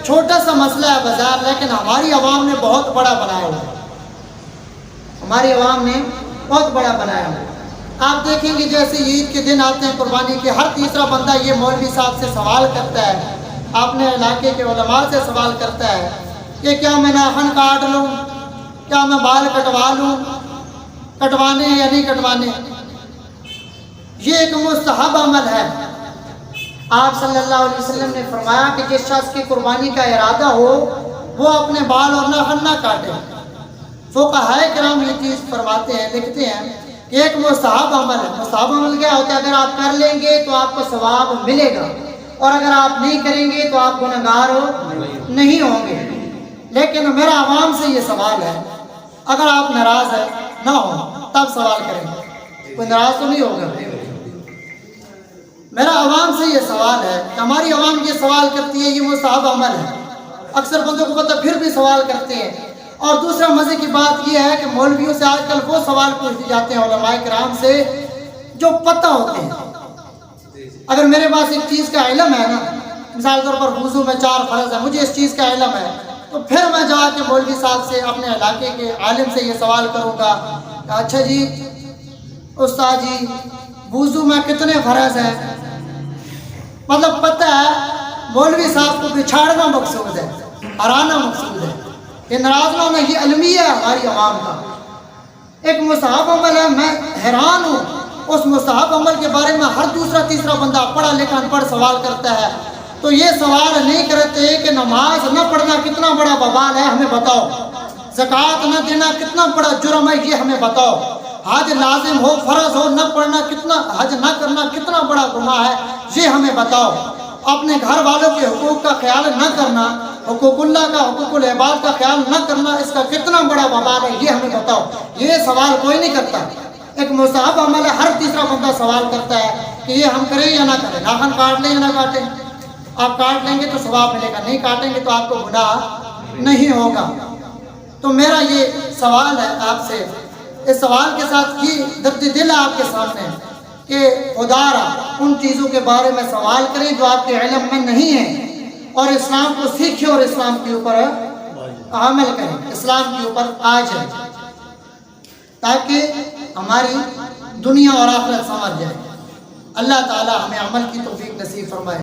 چھوٹا سا مسئلہ ہے بازار، لیکن ہماری عوام نے بہت بڑا بنایا ہوا ہے، ہماری عوام نے بہت بڑا بنایا ہوا ہے۔ آپ دیکھیں گے جیسے عید کے دن آتے ہیں قربانی کے، ہر تیسرا بندہ یہ مولوی صاحب سے سوال کرتا ہے، اپنے علاقے کے علماء سے سوال کرتا ہے کہ کیا میں ناخن کاٹ لوں، کیا میں بال کٹوا لوں، کٹوانے یا نہیں کٹوانے۔ یہ ایک مستحب عمل ہے۔ آپ صلی اللہ علیہ وسلم نے فرمایا کہ جس شخص کی قربانی کا ارادہ ہو وہ اپنے بال اور ناخن نہ کاٹے۔ فقہائے کرام یہ چیز فرماتے ہیں، لکھتے ہیں کہ ایک مستحب عمل ہے۔ مستحب عمل کیا ہوتا ہے؟ اگر آپ کر لیں گے تو آپ کو ثواب ملے گا، اور اگر آپ نہیں کریں گے تو آپ گنہگار نہیں ہوں گے۔ لیکن میرا عوام سے یہ سوال ہے، اگر آپ ناراض ہیں نہ ہوں تب سوال کریں گے، کوئی ناراض تو نہیں ہوگا۔ میرا عوام سے یہ سوال ہے کہ ہماری عوام یہ سوال کرتی ہے، یہ مستحب عمل ہے، اکثر بندوں کو پتہ پھر بھی سوال کرتے ہیں۔ اور دوسرا مزے کی بات یہ ہے کہ مولویوں سے آج کل وہ سوال پوچھ جاتے ہیں علماء کرام سے جو پتہ ہوتے ہیں۔ اگر میرے پاس ایک چیز کا علم ہے نا، مثال طور پر وضو میں 4 فرض ہے، مجھے اس چیز کا علم ہے، تو پھر میں جا کے مولوی صاحب سے، اپنے علاقے کے عالم سے یہ سوال کروں گا کہ اچھا جی استاد جی وضو میں کتنے فرض ہیں؟ مطلب پتہ ہے مولوی صاحب کو بچھاڑنا مقصود ہے، ہرانا مقصود ہے، کہ ناراض نہ ہونا۔ یہ المیہ ہے ہماری عوام کا، ایک مستحب عمل ہے۔ میں حیران ہوں اس مستحب عمل کے بارے میں ہر دوسرا تیسرا بندہ پڑھا لکھا ان پڑھ سوال کرتا ہے، تو یہ سوال نہیں کرتے کہ نماز نہ پڑھنا کتنا بڑا وبال ہے، ہمیں بتاؤ۔ زکوٰۃ نہ دینا کتنا بڑا جرم ہے، یہ ہمیں بتاؤ۔ حج لازم ہو فرض ہو نہ پڑھنا کتنا، حج نہ کرنا کتنا بڑا گناہ ہے، یہ ہمیں بتاؤ۔ اپنے گھر والوں کے حقوق کا خیال نہ کرنا، حقوق اللہ کا، حقوق العباد کا خیال نہ کرنا، اس کا کتنا بڑا وبال ہے، یہ ہمیں بتاؤ۔ یہ سوال کوئی نہیں کرتا۔ ایک مستحب عمل ہے، ہر تیسرا بندہ سوال کرتا ہے کہ یہ ہم کریں یا نہ کریں، ناخن کاٹ لیں یا نہ کاٹیں۔ آپ کاٹ لیں گے تو ثواب ملے گا، نہیں کاٹیں گے تو آپ کو گناہ نہیں ہوگا۔ تو میرا یہ سوال ہے آپ سے، اس سوال کے ساتھ یہ درد دل ہے آپ کے سامنے کہ خدا را ان چیزوں کے بارے میں سوال کریں جو آپ کے علم میں نہیں ہیں، اور اسلام کو سیکھیں اور اسلام کے اوپر عمل کریں، اسلام کے اوپر آ جائیں، تاکہ ہماری دنیا اور آخرت سمجھ جائے۔ اللہ تعالی ہمیں عمل کی توفیق نصیب فرمائے۔